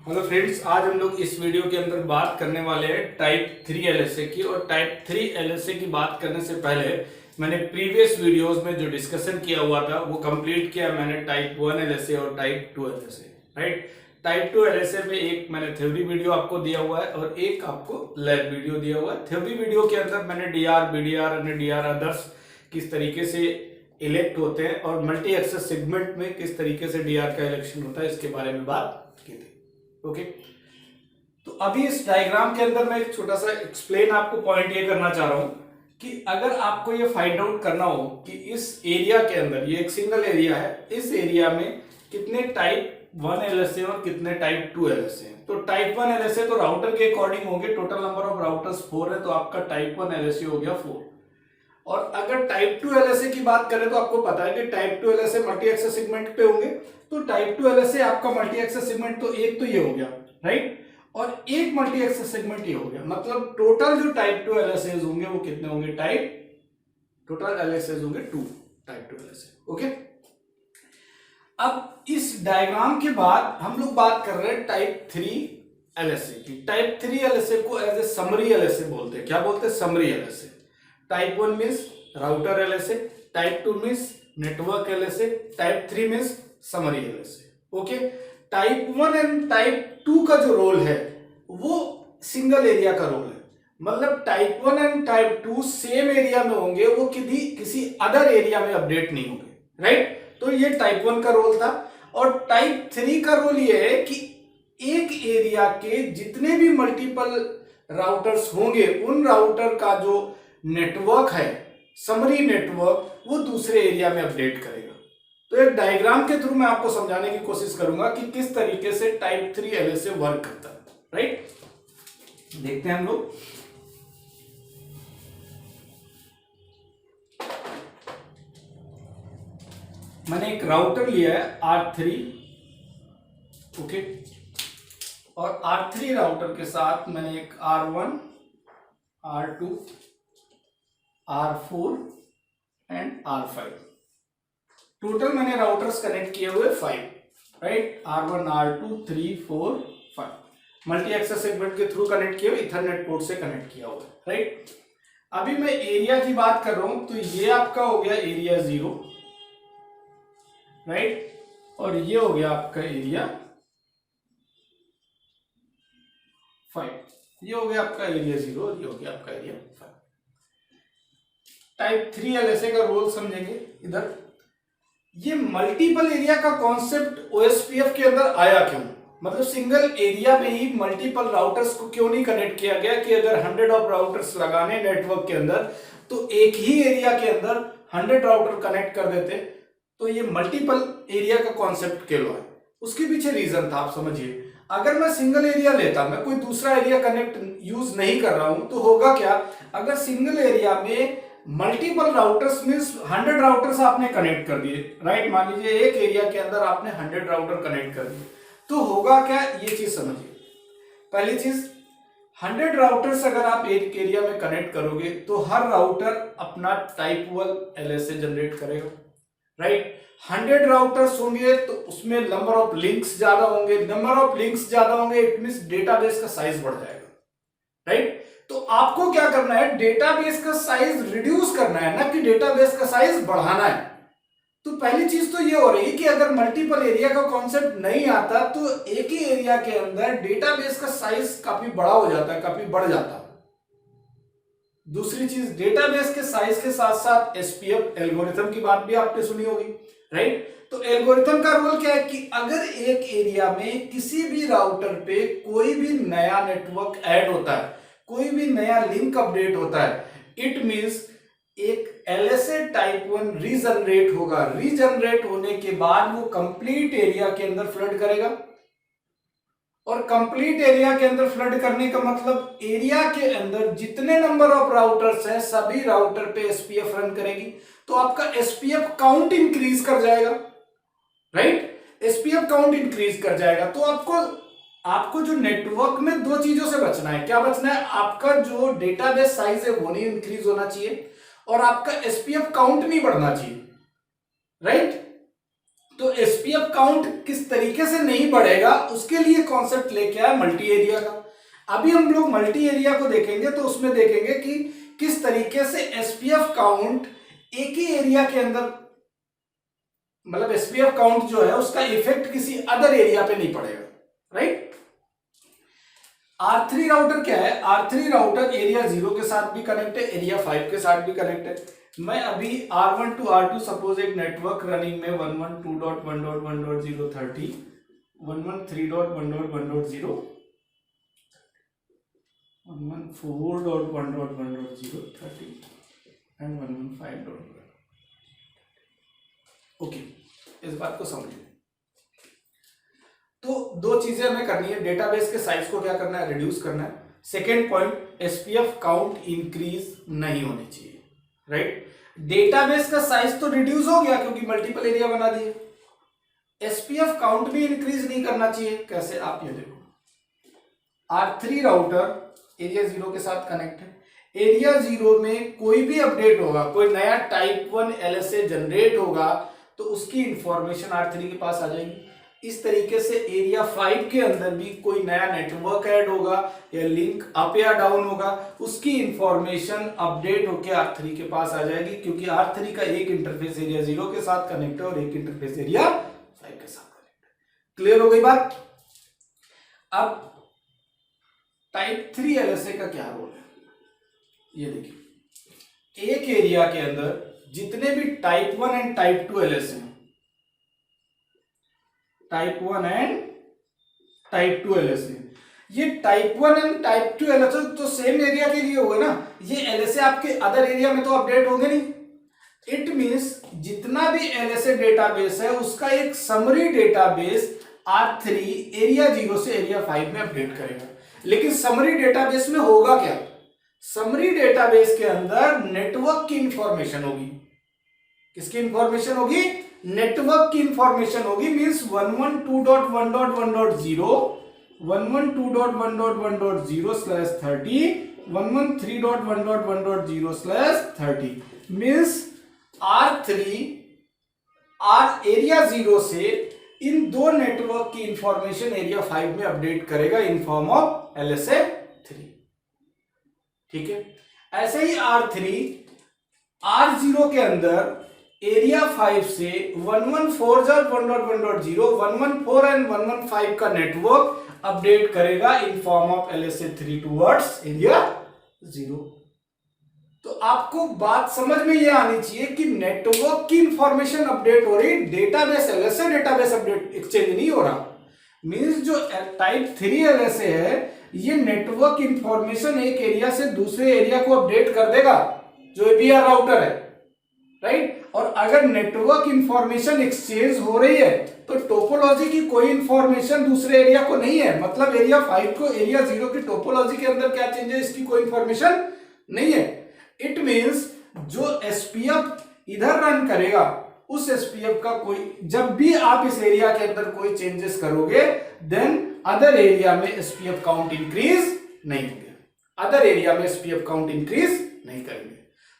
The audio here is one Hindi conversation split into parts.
हेलो फ्रेंड्स, आज हम लोग इस वीडियो के अंदर बात करने वाले हैं टाइप 3 एलएसए की। और टाइप 3 एलएसए की बात करने से पहले मैंने प्रीवियस वीडियोस में जो डिस्कशन किया हुआ था वो कंप्लीट किया मैंने टाइप 1 एलएसए और type 2 LSA. Right, type 2 LSA में एक मैंने थ्योरी वीडियो आपको दिया हुआ है और एक आपको लैब वीडियो दिया हुआ है। थ्योरी वीडियो के अंदर मैंने डीआर, बीडीआर और डीआर अदर्स किस तरीके से इलेक्ट होते हैं और मल्टी एक्सेस सेगमेंट में किस तरीके से डीआर का इलेक्शन होता है इसके बारे में बात की थी। ओके, तो अभी इस डायग्राम के अंदर मैं एक छोटा सा एक्सप्लेन आपको पॉइंट ये करना चाह रहा हूं कि अगर आपको ये फाइंड आउट करना हो कि इस एरिया के अंदर, ये एक सिंगल एरिया है, इस एरिया में कितने टाइप 1 एलएसए और कितने टाइप 2 एलएसए हैं। तो टाइप 1 एलएसए तो राउटर के अकॉर्डिंग होंगे, टोटल नंबर ऑफ राउटर्स 4 है, तो आपका टाइप 1 एलएसए हो गया 4। और अगर टाइप 2 एलएसए की बात करें तो आपको पता है कि type 2 LSA multi access segment पे होंगे, तो टाइप 2 एलएसए आपका मल्टी एक्सेस सेगमेंट तो एक तो ये हो गया, राइट, और एक मल्टी एक्सेस सेगमेंट ये हो गया। मतलब टोटल जो टाइप 2 एलएसए होंगे वो कितने होंगे, टोटल एलएसए होंगे 2 टाइप 2 एलएसए। ओके, अब इस डायग्राम के बाद हम लोग बात कर रहे हैं टाइप 3 एलएसए की। टाइप 3 एलएसए को एज ए समरी एलएसए बोलते हैं। क्या बोलते हैं? Summary LSA. Type 1 means router LSA, type 2 means network LSA, type 3 means summary LSA. Okay, type 1 and type 2 का जो रोल है वो सिंगल एरिया का रोल है। मतलब type 1 and type 2 same area में होंगे, वो किसी अदर एरिया में अपडेट नहीं होंगे, राइट। तो ये टाइप 1 का रोल था। और टाइप 3 का रोल ये है कि एक एरिया के जितने भी मल्टीपल राउटर्स होंगे उन राउटर का जो नेटवर्क है, समरी नेटवर्क, वो दूसरे एरिया में अपडेट करेगा। तो एक डायग्राम के थ्रू मैं आपको समझाने की कोशिश करूंगा कि किस तरीके से टाइप 3 एलएसए वर्क करता है, राइट। देखते हैं हम लोग। मैंने एक राउटर लिया है R3, ओके, और R3 राउटर के साथ मैंने एक R1, R2, R4 and R5, total मैंने राउटर्स कनेक्ट किए हुए 5, right. R1, R2, 3, 4, 5 multi access segment के थ्रू कनेक्ट किए हुए, इथरनेट पोर्ट से कनेक्ट किया हुआ है, राइट। अभी मैं एरिया की बात कर रहा हूं, तो ये आपका हो गया एरिया 0, राइट, और ये हो गया आपका एरिया 5, ये हो गया आपका एरिया 0 और ये हो गया आपका एरिया 5। टाइप 3 एलएसए का रोल समझेंगे। इधर ये मल्टीपल एरिया का कॉन्सेप्ट ओएसपीएफ के अंदर आया क्यों? मतलब सिंगल एरिया में ही मल्टीपल राउटर्स को क्यों नहीं कनेक्ट किया गया कि अगर 100 ऑफ राउटर्स लगाने नेटवर्क के अंदर तो एक ही एरिया के अंदर 100 राउटर कनेक्ट कर देते। तो ये मल्टीपल एरिया का कॉन्सेप्ट क्यों है, उसके पीछे रीजन था, आप समझिए। अगर मैं सिंगल एरिया लेता, मैं कोई दूसरा एरिया कनेक्ट यूज नहीं कर रहा हूं, तो होगा क्या, अगर सिंगल एरिया में मल्टीपल राउटर्स मींस 100 राउटर्स आपने कनेक्ट कर दिए, राइट। मान लीजिए एक एरिया के अंदर आपने 100 राउटर कनेक्ट कर दिए, तो होगा क्या, ये चीज समझिए। पहली चीज, 100 राउटर्स अगर आप एक एरिया में कनेक्ट करोगे तो हर राउटर अपना टाइप 1 एलएसए जनरेट करेगा, राइट। 100 राउटर्स होंगे तो उसमें नंबर ऑफ लिंक्स ज्यादा होंगे, नंबर ऑफ लिंक्स ज्यादा होंगे इट मींस डेटाबेस का साइज बढ़ जाएगा, राइट। तो आपको क्या करना है, डेटाबेस का साइज रिड्यूस करना है, ना कि डेटाबेस का साइज बढ़ाना है। तो पहली चीज तो ये हो रही है कि अगर मल्टीपल एरिया का कॉन्सेप्ट नहीं आता तो एक ही एरिया के अंदर डेटाबेस का साइज काफी बड़ा हो जाता है, काफी बढ़ जाता है। दूसरी चीज, डेटाबेस के साइज के साथ साथ एसपीएफ एल्गोरिथम की बात भी आपने सुनी होगी, राइट। तो एल्गोरिथम का रोल क्या है कि अगर एक एरिया में किसी भी राउटर पे कोई भी नया नेटवर्क ऐड होता है, कोई भी नया लिंक अपडेट होता है, इट मींस एक एलएसए टाइप 1 रीजनरेट होगा। रीजनरेट होने के बाद वो कंप्लीट एरिया के अंदर फ्लड करेगा। और कंप्लीट एरिया के अंदर फ्लड करने का मतलब एरिया के अंदर जितने नंबर ऑफ राउटर्स हैं सभी राउटर पे एसपीएफ रन करेगी, तो आपका एसपीएफ काउंट इंक्रीज कर जाएगा, राइट। एसपीएफ काउंट इंक्रीज कर जाएगा तो आपको जो नेटवर्क में दो चीजों से बचना है। क्या बचना है? आपका जो डेटाबेस साइज है वो नहीं इंक्रीज होना चाहिए और आपका एसपीएफ काउंट नहीं बढ़ना चाहिए, राइट। तो एसपीएफ एसपीएफ काउंट किस तरीके से नहीं बढ़ेगा उसके लिए कॉन्सेप्ट लेके आया मल्टी एरिया का। अभी हम लोग मल्टी एरिया को देखेंगे तो उसमें देखेंगे कि किस तरीके से एसपीएफ काउंट एक ही एरिया के अंदर, मतलब एसपीएफ काउंट जो है उसका इफेक्ट किसी अदर एरिया पे नहीं पड़ेगा, राइट। R3 राउटर क्या है? R3 राउटर एरिया 0 के साथ भी कनेक्ट है, एरिया 5 के साथ भी कनेक्ट है। मैं अभी R1 to R2 सपोज एक नेटवर्क रनिंग में 112.1.1.030, 113.1.1.0, 114.1.1.030 एंड 115. ओके, इस बात को समझिए। तो दो चीजें हमें करनी है, डेटाबेस के साइज को क्या करना है? रिड्यूस करना है। Second point, SPF count increase नहीं होनी चाहिए, राइट। डेटाबेस का साइज तो रिड्यूस हो गया क्योंकि मल्टीपल एरिया बना दिए, एसपीएफ काउंट भी इंक्रीज नहीं करना चाहिए। कैसे? आप ये देखो, R3 राउटर एरिया 0 के साथ कनेक्ट है, एरिया 0 में कोई भी अपडेट होगा, कोई नया टाइप 1 LSA जनरेट होगा तो उसकी इंफॉर्मेशन R3 के पास आ जाएगी। इस तरीके से एरिया 5 के अंदर भी कोई नया नेटवर्क ऐड होगा या लिंक अप या डाउन होगा, उसकी इंफॉर्मेशन अपडेट होकर R3 के पास आ जाएगी, क्योंकि R3 का एक इंटरफेस एरिया 0 के साथ कनेक्ट है और एक इंटरफेस एरिया 5 के साथ कनेक्ट है। क्लियर हो गई बात? अब टाइप 3 LSA का क्या रोल है ये देखिए। एक एरिया के अंदर जितने भी टाइप 1 एंड टाइप 2 LSA हैं, टाइप 1 एंड टाइप 2 LSA, ये टाइप 1 एंड टाइप 2 LSA तो सेम एरिया के लिए हुए ना, ये LSA आपके अदर एरिया में तो अपडेट होंगे नहीं। इट मींस जितना भी LSA डेटाबेस है उसका एक समरी डेटाबेस R3 एरिया 0 से एरिया 5 में अपडेट करेगा। लेकिन समरी डेटाबेस में होगा क्या? समरी डेटाबेस के अंदर नेटवर्क की इंफॉर्मेशन होगी। किसकी इंफॉर्मेशन होगी? नेटवर्क की इंफॉर्मेशन होगी। मींस 112.1.1.0, 112.1.1.0/30, 113.1.1.0/30 मींस R3 एरिया 0 से इन दो नेटवर्क की इंफॉर्मेशन एरिया 5 में अपडेट करेगा इन फॉर्म ऑफ LSA 3। ठीक है, ऐसे ही R0 के अंदर एरिया 5 से 114.1.1.0, 114 एंड 115 का नेटवर्क अपडेट करेगा in form of LSA 3 towards area 0। तो आपको बात समझ में यह आनी चाहिए कि नेटवर्क की इंफॉर्मेशन अपडेट हो रही, database LSA database update exchange नहीं हो रहा। मींस जो टाइप 3 LSA है ये नेटवर्क इंफॉर्मेशन एक एरिया से दूसरे एरिया को अपडेट कर देगा, जो ABR राउटर है, राइट। और अगर नेटवर्क इंफॉर्मेशन एक्सचेंज हो रही है तो टोपोलॉजी की कोई इंफॉर्मेशन दूसरे एरिया को नहीं है, मतलब एरिया 5 को एरिया 0 की टोपोलॉजी के अंदर क्या चेंज है इसकी कोई इंफॉर्मेशन नहीं है। इट मींस जो एसपीएफ इधर रन करेगा उस एसपीएफ का कोई, जब भी आप इस एरिया के अंदर कोई चेंजेस करोगे देन अदर एरिया में एसपीएफ काउंट इंक्रीज नहीं होंगे, अदर एरिया में एसपीएफ काउंट इंक्रीज नहीं करेंगे।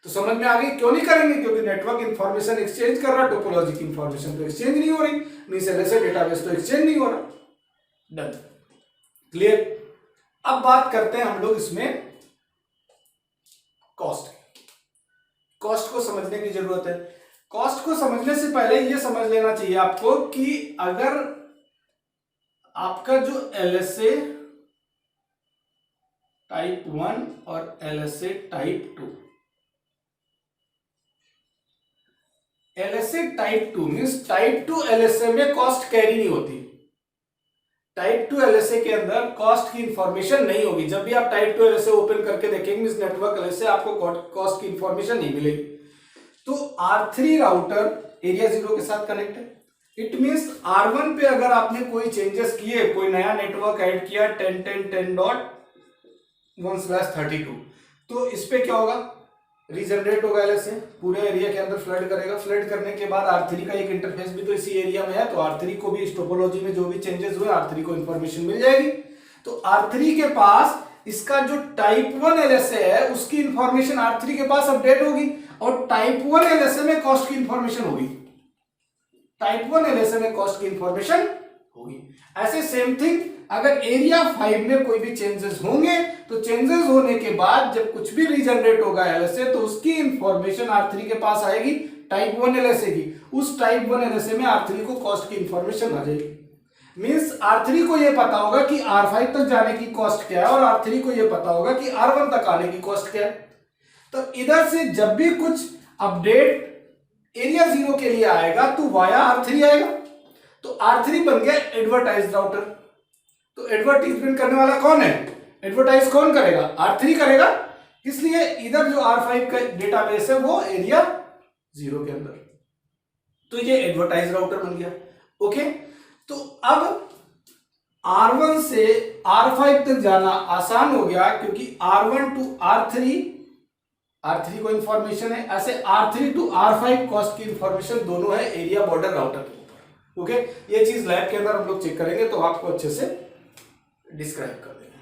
तो समझ में आ गई क्यों नहीं करेंगे? क्योंकि नेटवर्क इंफॉर्मेशन एक्सचेंज कर रहा, टोपोलॉजी की इंफॉर्मेशन तो एक्सचेंज नहीं हो रही, मींस LSA डेटाबेस तो एक्सचेंज नहीं हो रहा। Done, clear. अब बात करते हैं हम लोग इसमें कॉस्ट को समझने की जरूरत है। कॉस्ट को समझने से पहले यह समझ लेना चाहिए आपको कि अगर आपका जो LSA टाइप 1 और LSA type 2, LSA type 2 means type 2 LSA में कॉस्ट कैरी नहीं होती। टाइप 2 LSA के अंदर कॉस्ट की इंफॉर्मेशन नहीं होगी। जब भी आप टाइप 2 LSA ओपन करके देखेंगे इस नेटवर्क LSA आपको कॉस्ट की इंफॉर्मेशन नहीं मिलेगी। तो R3 राउटर एरिया 0 के साथ कनेक्ट है। इट मींस R1 पे अगर आपने कोई चेंजेस किए, कोई नया नेटवर्क ऐड किया 10.10.10.1/32, तो इस पे क्या होगा? रीजनरेट होगा LSA, पूरे एरिया के अंदर फ्लड करेगा। फ्लड करने के बाद R3 का एक इंटरफेस भी तो इसी एरिया में है, तो R3 को भी इस टोपोलॉजी में जो भी चेंजेस हुए R3 को इंफॉर्मेशन मिल जाएगी। तो R3 के पास इसका जो टाइप 1 LSA है उसकी इंफॉर्मेशन R3 के पास अपडेट होगी और टाइप 1 LSA में कॉस्ट की इंफॉर्मेशन होगी। टाइप 1 एलएसए में कॉस्ट की इंफॉर्मेशन होगी। ऐसे सेम थिंग अगर एरिया 5 में कोई भी चेंजेस होंगे तो चेंजेस होने के बाद जब कुछ भी रीजनरेट होगा एलएसए तो उसकी इंफॉर्मेशन R3 के पास आएगी टाइप 1 एलएसए की। उस टाइप 1 एलएसए में R3 को कॉस्ट की इंफॉर्मेशन आ जाएगी। मींस R3 को यह पता होगा कि R5 तक जाने की कॉस्ट क्या है और R3 को यह पता होगा कि R1 तक आने की कॉस्ट क्या है। तो इधर से जब भी कुछ अपडेट एरिया 0 के लिए आएगा तो वाया R3 आएगा। तो R3 बन गया एडवर्टाइज राउटर। तो एडवर्टाइजमेंट करने वाला कौन है? एडवर्टाइज कौन करेगा? R3 करेगा। इसलिए इधर जो R5 का डेटाबेस है वो एरिया 0 के अंदर, तो ये एडवर्टाइज राउटर बन गया। ओके, तो अब R1 से R5 तक जाना आसान हो गया क्योंकि R1 टू R3 को इंफॉर्मेशन है, ऐसे R3 टू R5 कॉस्ट की इंफॉर्मेशन दोनों है एरिया बॉर्डर राउटर के ऊपर। ओके, ये चीज लैब के अंदर हम लोग चेक करेंगे तो आपको अच्छे से डिस्क्राइब कर देंगे।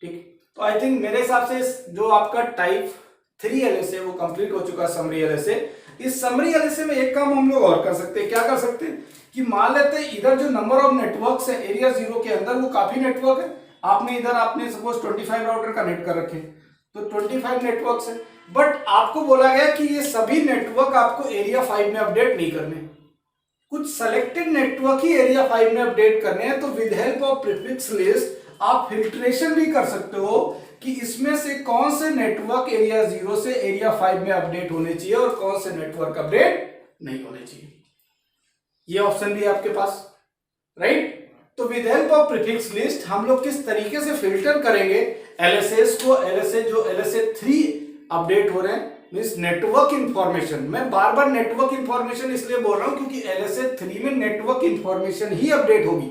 ठीक, तो आई थिंक मेरे हिसाब से जो आपका टाइप 3 एलएसए वो कंप्लीट हो चुका है, समरी एलएसए। इस समरी एलएसए में एक काम हम लोग और कर सकते हैं। क्या कर सकते हैं कि मान लेते हैं इधर जो नंबर ऑफ नेटवर्क्स है एरिया 0 के अंदर वो काफी नेटवर्क है। आपने सपोज 25 राउटर कनेक्ट कर रखे तो 25 नेटवर्क्स है, बट आपको बोला गया कि ये सभी नेटवर्क आपको एरिया 5 में अपडेट नहीं करने, कुछ सेलेक्टेड नेटवर्क ही एरिया 5 में अपडेट करने हैं। तो with help of prefix list आप फिल्ट्रेशन भी कर सकते हो कि इसमें से कौन से नेटवर्क एरिया 0 से एरिया 5 में अपडेट होने चाहिए और कौन से नेटवर्क अपडेट नहीं होने चाहिए। ये ऑप्शन भी है आपके पास, राइट। तो with help of prefix list हम लोग किस तरीके से फिल्टर करेंगे एलएसएस को, जो एलएसए 3 अपडेट हो रहे हैं, मींस नेटवर्क इंफॉर्मेशन। मैं बार बार नेटवर्क इंफॉर्मेशन इसलिए बोल रहा हूं क्योंकि एलएसए 3 में नेटवर्क इंफॉर्मेशन ही अपडेट होगी,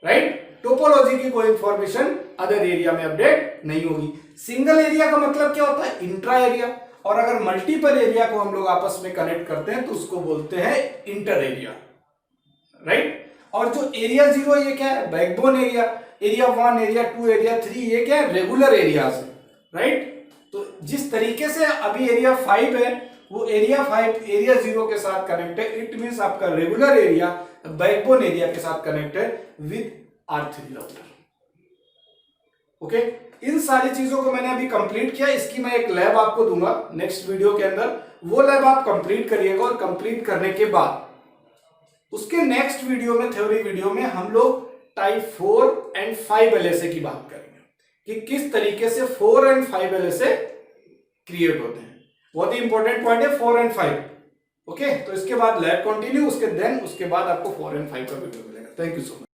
राइट। टोपोलॉजी की कोई इंफॉर्मेशन अदर एरिया में अपडेट नहीं होगी। सिंगल एरिया का मतलब क्या होता है? Intra area. और अगर मल्टीपल एरिया को हम लोग आपस में कनेक्ट करते हैं तो उसको बोलते हैं इंटर एरिया, राइट। और जो एरिया 0 ये क्या है? Backbone area. Area 1, area 2, area 3 ये क्या है? रेगुलर एरियाज है, राइट। तो जिस तरीके से अभी एरिया 5 है वो एरिया 5 एरिया 0 के साथ कनेक्ट है। इट मींस आपका रेगुलर एरिया बैकबोन एरिया के साथ कनेक्ट है विद R3 राउटर। ओके, इन सारी चीजों को मैंने अभी कंप्लीट किया। इसकी मैं एक लैब आपको दूंगा नेक्स्ट वीडियो के अंदर, वो लैब आप कंप्लीट करिएगा। और कंप्लीट करने के बाद उसके नेक्स्ट वीडियो में, थ्योरी वीडियो में, हम लोग टाइप 4 एंड 5 एलएसए की बात करेंगे कि किस तरीके से 4 एंड 5 एलएसए क्रिएट होते हैं। बहुत ही इंपॉर्टेंट पॉइंट है 4 एंड 5। ओके, तो इसके बाद लैब कंटिन्यू, उसके बाद आपको 4 एंड 5 का वीडियो मिलेगा। Thank you so much.